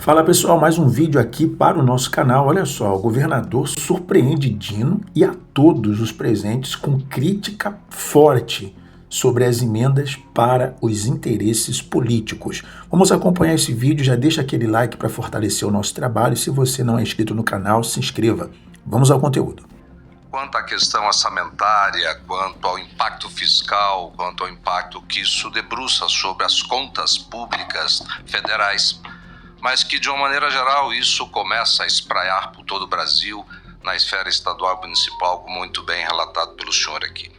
Fala pessoal, mais um vídeo aqui para o nosso canal. Olha só, o governador surpreende Dino e a todos os presentes com crítica forte sobre as emendas para os interesses políticos. Vamos acompanhar esse vídeo, já deixa aquele like para fortalecer o nosso trabalho e se você não é inscrito no canal, se inscreva. Vamos ao conteúdo. Quanto à questão orçamentária, quanto ao impacto fiscal, quanto ao impacto que isso debruça sobre as contas públicas federais, mas que de uma maneira geral isso começa a espraiar por todo o Brasil, na esfera estadual e municipal, como muito bem relatado pelo senhor aqui.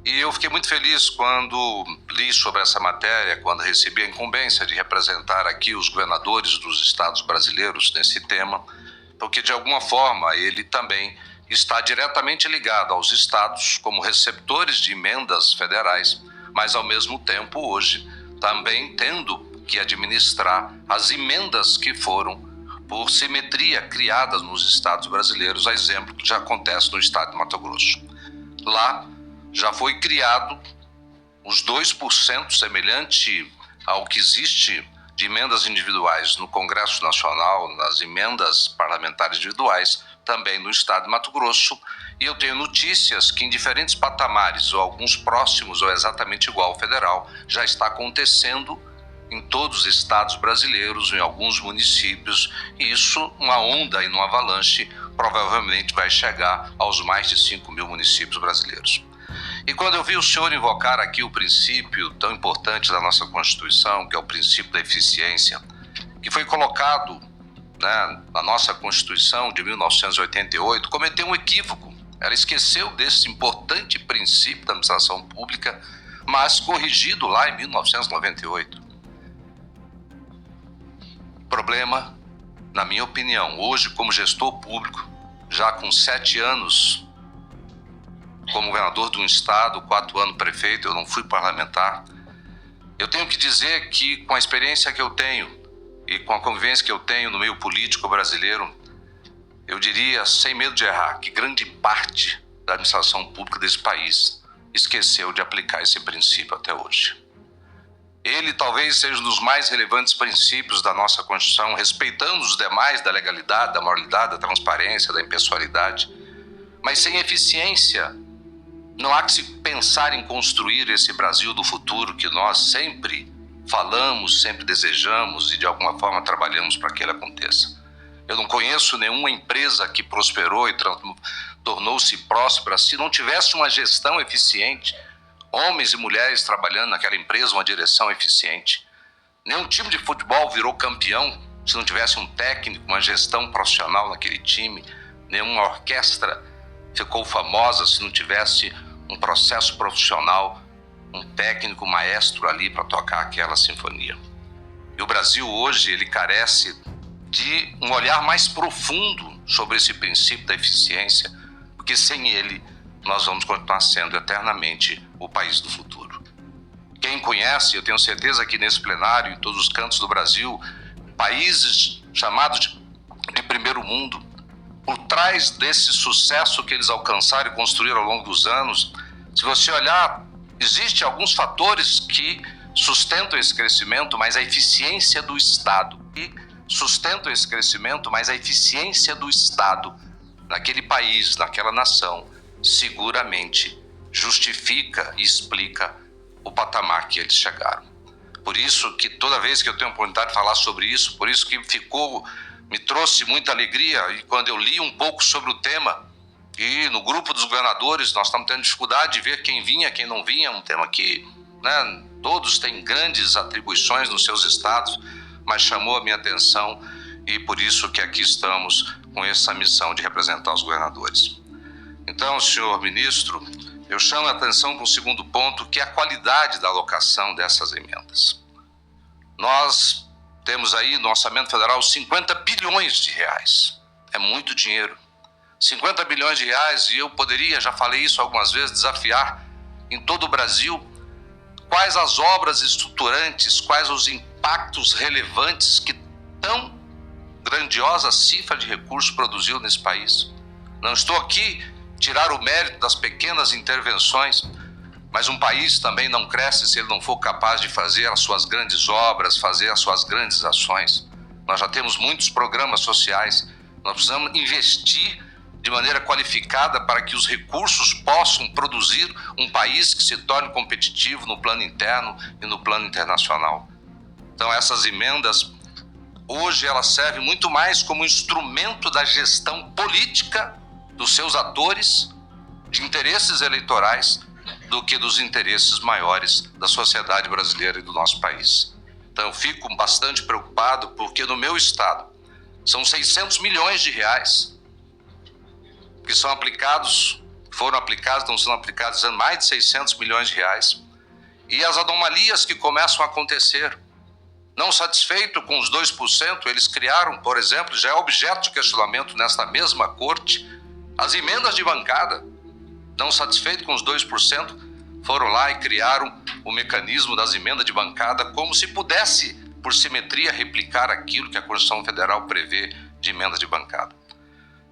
E eu fiquei muito feliz quando li sobre essa matéria, quando recebi a incumbência de representar aqui os governadores dos estados brasileiros nesse tema, porque de alguma forma ele também está diretamente ligado aos estados como receptores de emendas federais, mas ao mesmo tempo hoje também tendo que administrar as emendas que foram por simetria criadas nos estados brasileiros, a exemplo que já acontece no estado de Mato Grosso. Lá já foi criado os 2% semelhante ao que existe de emendas individuais no Congresso Nacional, nas emendas parlamentares individuais, também no estado de Mato Grosso, e eu tenho notícias que em diferentes patamares, ou alguns próximos ou exatamente igual ao federal, já está acontecendo em todos os estados brasileiros, em alguns municípios, e isso, uma onda e uma avalanche, provavelmente vai chegar aos mais de 5 mil municípios brasileiros. E quando eu vi o senhor invocar aqui o princípio tão importante da nossa Constituição, que é o princípio da eficiência, que foi colocado na nossa Constituição de 1988, cometeu um equívoco. Ela esqueceu desse importante princípio da administração pública, mas corrigido lá em 1998. Problema, na minha opinião, hoje como gestor público, já com 7 anos como governador de um estado, 4 anos prefeito, eu não fui parlamentar, eu tenho que dizer que com a experiência que eu tenho e com a convivência que eu tenho no meio político brasileiro, eu diria, sem medo de errar, que grande parte da administração pública desse país esqueceu de aplicar esse princípio até hoje. Ele talvez seja um dos mais relevantes princípios da nossa Constituição, respeitando os demais da legalidade, da moralidade, da transparência, da impessoalidade. Mas sem eficiência, não há que se pensar em construir esse Brasil do futuro que nós sempre falamos, sempre desejamos e de alguma forma trabalhamos para que ele aconteça. Eu não conheço nenhuma empresa que prosperou e tornou-se próspera se não tivesse uma gestão eficiente, homens e mulheres trabalhando naquela empresa, uma direção eficiente. Nenhum time de futebol virou campeão se não tivesse um técnico, uma gestão profissional naquele time. Nenhuma orquestra ficou famosa se não tivesse um processo profissional, um técnico maestro ali para tocar aquela sinfonia. E o Brasil hoje, ele carece de um olhar mais profundo sobre esse princípio da eficiência, porque sem ele nós vamos continuar sendo eternamente o país do futuro. Quem conhece, eu tenho certeza que nesse plenário, em todos os cantos do Brasil, países chamados de primeiro mundo, por trás desse sucesso que eles alcançaram e construíram ao longo dos anos, se você olhar, existem alguns fatores que sustentam esse crescimento, mas a eficiência do Estado. E sustentam esse crescimento, mas a eficiência do Estado naquele país, naquela nação, seguramente justifica e explica o patamar que eles chegaram. Por isso que toda vez que eu tenho a oportunidade de falar sobre isso, por isso que me trouxe muita alegria, e quando eu li um pouco sobre o tema, e no grupo dos governadores nós estamos tendo dificuldade de ver quem vinha, quem não vinha, um tema que todos têm grandes atribuições nos seus estados, mas chamou a minha atenção e por isso que aqui estamos com essa missão de representar os governadores. Então, senhor ministro, eu chamo a atenção para um segundo ponto, que é a qualidade da alocação dessas emendas. Nós temos aí no orçamento federal 50 bilhões de reais. É muito dinheiro. 50 bilhões de reais, e eu poderia, já falei isso algumas vezes, desafiar em todo o Brasil quais as obras estruturantes, quais os impactos relevantes que tão grandiosa cifra de recursos produziu nesse país. Não estou aqui tirar o mérito das pequenas intervenções, mas um país também não cresce se ele não for capaz de fazer as suas grandes obras, fazer as suas grandes ações. Nós já temos muitos programas sociais. Nós precisamos investir de maneira qualificada para que os recursos possam produzir um país que se torne competitivo no plano interno e no plano internacional. Então essas emendas, hoje elas servem muito mais como instrumento da gestão política dos seus atores, de interesses eleitorais, do que dos interesses maiores da sociedade brasileira e do nosso país. Então eu fico bastante preocupado porque no meu estado são 600 milhões de reais que são aplicados, foram aplicados, estão sendo aplicados mais de 600 milhões de reais. E as anomalias que começam a acontecer. Não satisfeito com os 2%, eles criaram, por exemplo, já é objeto de questionamento nesta mesma corte, as emendas de bancada. Não satisfeito com os 2%, foram lá e criaram o mecanismo das emendas de bancada como se pudesse, por simetria, replicar aquilo que a Constituição Federal prevê de emendas de bancada.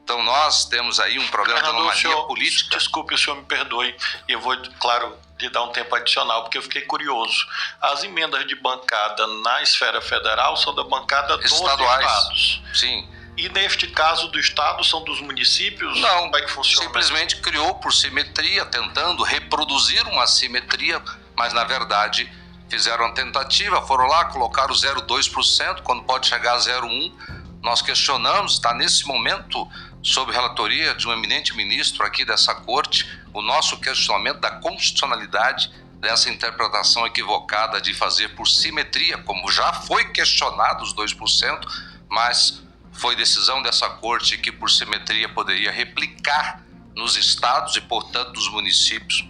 Então nós temos aí um problema de anomalia política. Desculpe, o senhor me perdoe, eu vou, claro, lhe dar um tempo adicional, porque eu fiquei curioso. As emendas de bancada na esfera federal são da bancada dos estados. Sim. E neste caso do estado são dos municípios? Não, como é que funciona? Simplesmente criou por simetria, tentando reproduzir uma simetria, mas na verdade fizeram uma tentativa, foram lá, colocaram 0,2%, quando pode chegar a 0,1%. Nós questionamos, está nesse momento, sob relatoria de um eminente ministro aqui dessa corte, o nosso questionamento da constitucionalidade dessa interpretação equivocada de fazer por simetria, como já foi questionado os 2%, mas foi decisão dessa corte que por simetria poderia replicar nos estados e, portanto, nos municípios.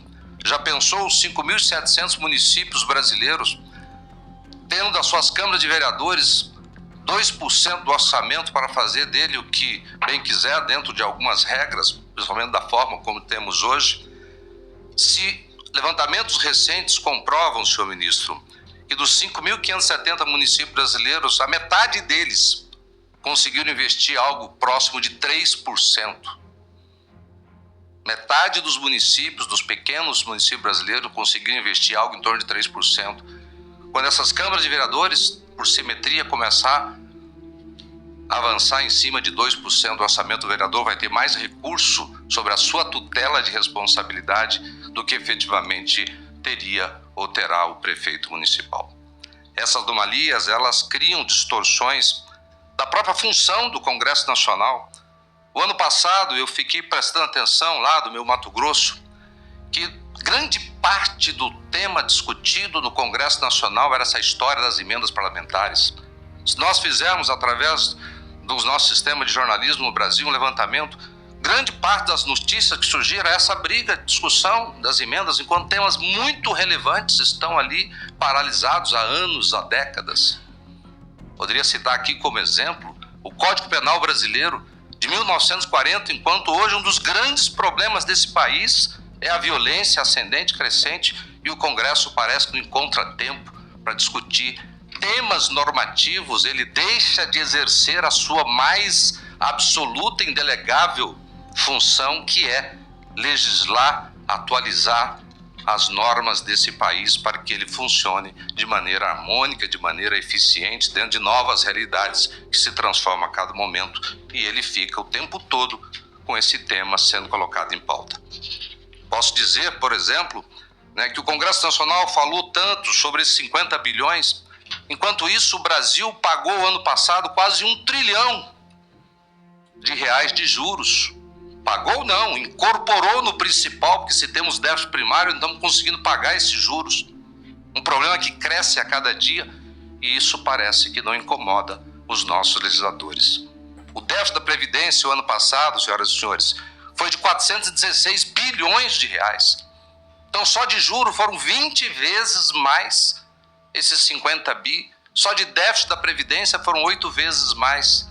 Já pensou os 5.700 municípios brasileiros tendo das suas câmaras de vereadores 2% do orçamento para fazer dele o que bem quiser, dentro de algumas regras, principalmente da forma como temos hoje? Se levantamentos recentes comprovam, senhor ministro, que dos 5.570 municípios brasileiros, a metade deles conseguiram investir algo próximo de 3%. Metade dos municípios, dos pequenos municípios brasileiros, conseguiram investir algo em torno de 3%. Quando essas câmaras de vereadores, por simetria, começar a avançar em cima de 2% do orçamento, o vereador vai ter mais recurso sobre a sua tutela de responsabilidade do que efetivamente teria ou terá o prefeito municipal. Essas anomalias, elas criam distorções da própria função do Congresso Nacional. O ano passado eu fiquei prestando atenção lá do meu Mato Grosso, que grande parte do tema discutido no Congresso Nacional era essa história das emendas parlamentares. Se nós fizermos, através do nosso sistema de jornalismo no Brasil, um levantamento, grande parte das notícias que surgiram é essa briga, discussão das emendas, enquanto temas muito relevantes estão ali paralisados há anos, há décadas. Poderia citar aqui como exemplo o Código Penal brasileiro de 1940, enquanto hoje um dos grandes problemas desse país é a violência ascendente, crescente, e o Congresso parece que não encontra tempo para discutir temas normativos. Ele deixa de exercer a sua mais absoluta e indelegável função, que é legislar, atualizar as normas desse país para que ele funcione de maneira harmônica, de maneira eficiente, dentro de novas realidades que se transformam a cada momento, e ele fica o tempo todo com esse tema sendo colocado em pauta. Posso dizer, por exemplo, que o Congresso Nacional falou tanto sobre esses 50 bilhões, enquanto isso o Brasil pagou ano passado quase 1 trilhão de reais de juros. Pagou não, incorporou no principal, porque se temos déficit primário, não estamos conseguindo pagar esses juros. Um problema que cresce a cada dia, e isso parece que não incomoda os nossos legisladores. O déficit da Previdência o ano passado, senhoras e senhores, foi de 416 bilhões de reais. Então só de juros foram 20 vezes mais esses 50 bi. Só de déficit da Previdência foram 8 vezes mais.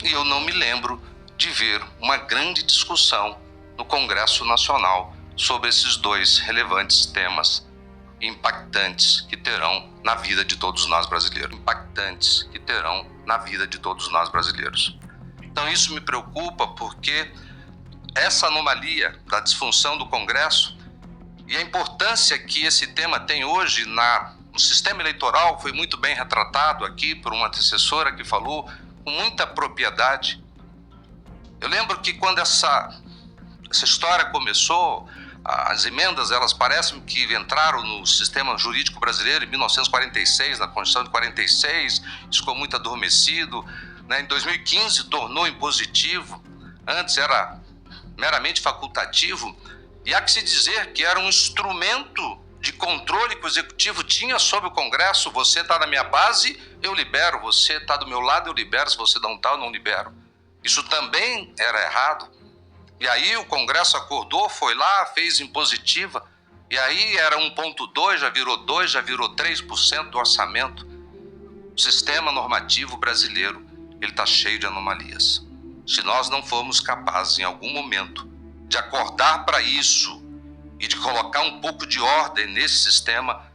E eu não me lembro de ver uma grande discussão no Congresso Nacional sobre esses dois relevantes temas impactantes que terão na vida de todos nós brasileiros. Impactantes que terão na vida de todos nós brasileiros. Então isso me preocupa, porque essa anomalia da disfunção do Congresso e a importância que esse tema tem hoje na no sistema eleitoral foi muito bem retratado aqui por uma antecessora que falou com muita propriedade. Eu lembro que quando essa história começou, as emendas, elas parecem que entraram no sistema jurídico brasileiro em 1946, na Constituição de 46, isso ficou muito adormecido, né? Em 2015 tornou impositivo, antes era meramente facultativo, e há que se dizer que era um instrumento de controle que o Executivo tinha sobre o Congresso. Você está na minha base, eu libero. Você está do meu lado, eu libero. Se você não está, eu não libero. Isso também era errado. E aí o Congresso acordou, foi lá, fez impositiva, e aí era 1,2, já virou 2, já virou 3% do orçamento. O sistema normativo brasileiro, ele está cheio de anomalias. Se nós não formos capazes, em algum momento, de acordar para isso e de colocar um pouco de ordem nesse sistema,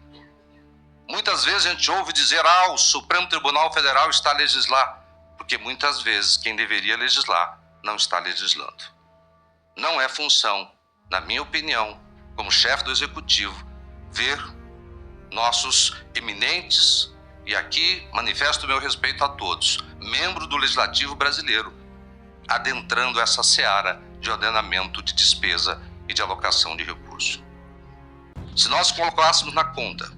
muitas vezes a gente ouve dizer, o Supremo Tribunal Federal está a legislar, porque muitas vezes quem deveria legislar não está legislando. Não é função, na minha opinião, como chefe do Executivo, ver nossos eminentes, e aqui manifesto o meu respeito a todos, membros do Legislativo brasileiro, adentrando essa seara de ordenamento de despesa e de alocação de recursos. Se nós colocássemos na conta,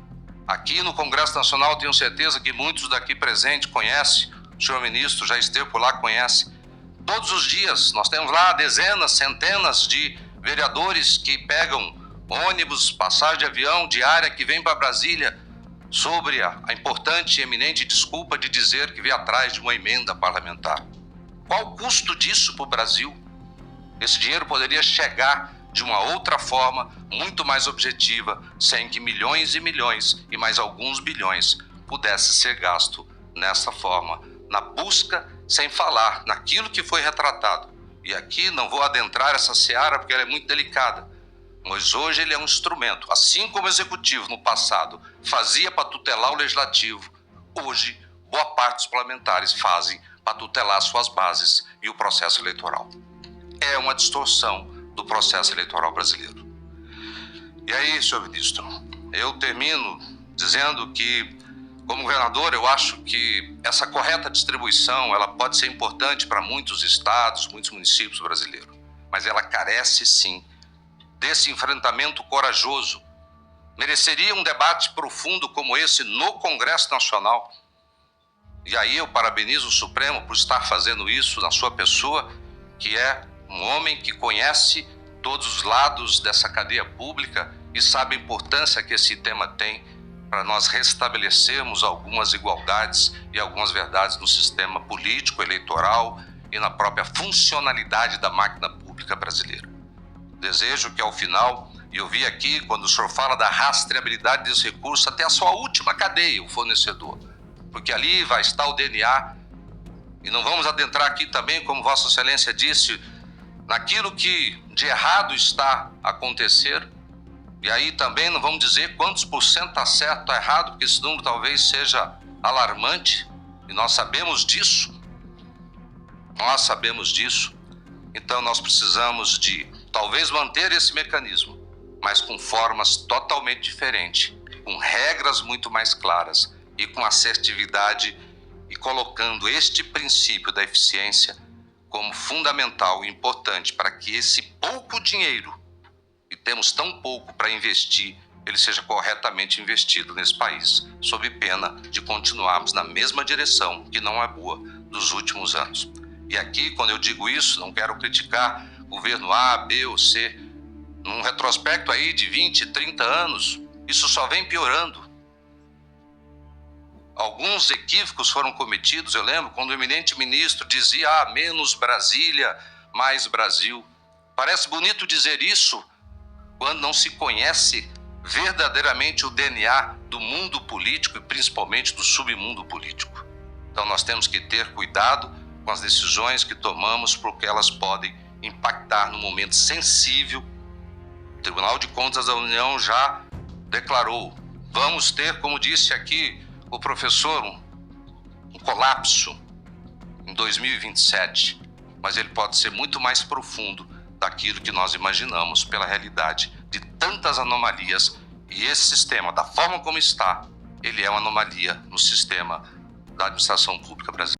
aqui no Congresso Nacional, tenho certeza que muitos daqui presentes conhecem, o senhor ministro já esteve por lá, conhece. Todos os dias nós temos lá dezenas, centenas de vereadores que pegam ônibus, passagem de avião diária que vem para Brasília sobre a importante e eminente desculpa de dizer que veio atrás de uma emenda parlamentar. Qual o custo disso para o Brasil? Esse dinheiro poderia chegar de uma outra forma, muito mais objetiva, sem que milhões e milhões e mais alguns bilhões pudesse ser gasto nessa forma, na busca, sem falar naquilo que foi retratado. E aqui não vou adentrar essa seara porque ela é muito delicada, mas hoje ele é um instrumento, assim como o Executivo no passado fazia para tutelar o Legislativo, hoje boa parte dos parlamentares fazem para tutelar suas bases e o processo eleitoral. É uma distorção do processo eleitoral brasileiro. E aí, senhor ministro, eu termino dizendo que, como governador, eu acho que essa correta distribuição ela pode ser importante para muitos estados, muitos municípios brasileiros, mas ela carece, sim, desse enfrentamento corajoso. Mereceria um debate profundo como esse no Congresso Nacional. E aí eu parabenizo o Supremo por estar fazendo isso na sua pessoa, que é um homem que conhece todos os lados dessa cadeia pública e sabe a importância que esse tema tem para nós restabelecermos algumas igualdades e algumas verdades no sistema político, eleitoral e na própria funcionalidade da máquina pública brasileira. Desejo que ao final, e eu vi aqui quando o senhor fala da rastreabilidade desse recurso até a sua última cadeia, o fornecedor, porque ali vai estar o DNA, e não vamos adentrar aqui também, como Vossa Excelência disse, naquilo que de errado está a acontecer, e aí também não vamos dizer quantos por cento está certo, está errado, porque esse número talvez seja alarmante, e nós sabemos disso, então nós precisamos de talvez manter esse mecanismo, mas com formas totalmente diferentes, com regras muito mais claras e com assertividade e colocando este princípio da eficiência como fundamental e importante para que esse pouco dinheiro, e temos tão pouco para investir, ele seja corretamente investido nesse país, sob pena de continuarmos na mesma direção, que não é boa, dos últimos anos. E aqui, quando eu digo isso, não quero criticar governo A, B ou C. Num retrospecto aí de 20, 30 anos, isso só vem piorando. Alguns equívocos foram cometidos, eu lembro, quando o eminente ministro dizia, menos Brasília, mais Brasil. Parece bonito dizer isso quando não se conhece verdadeiramente o DNA do mundo político e principalmente do submundo político. Então nós temos que ter cuidado com as decisões que tomamos, porque elas podem impactar no momento sensível. O Tribunal de Contas da União já declarou, vamos ter, como disse aqui o professor, um colapso em 2027, mas ele pode ser muito mais profundo daquilo que nós imaginamos pela realidade de tantas anomalias, e esse sistema, da forma como está, ele é uma anomalia no sistema da administração pública brasileira.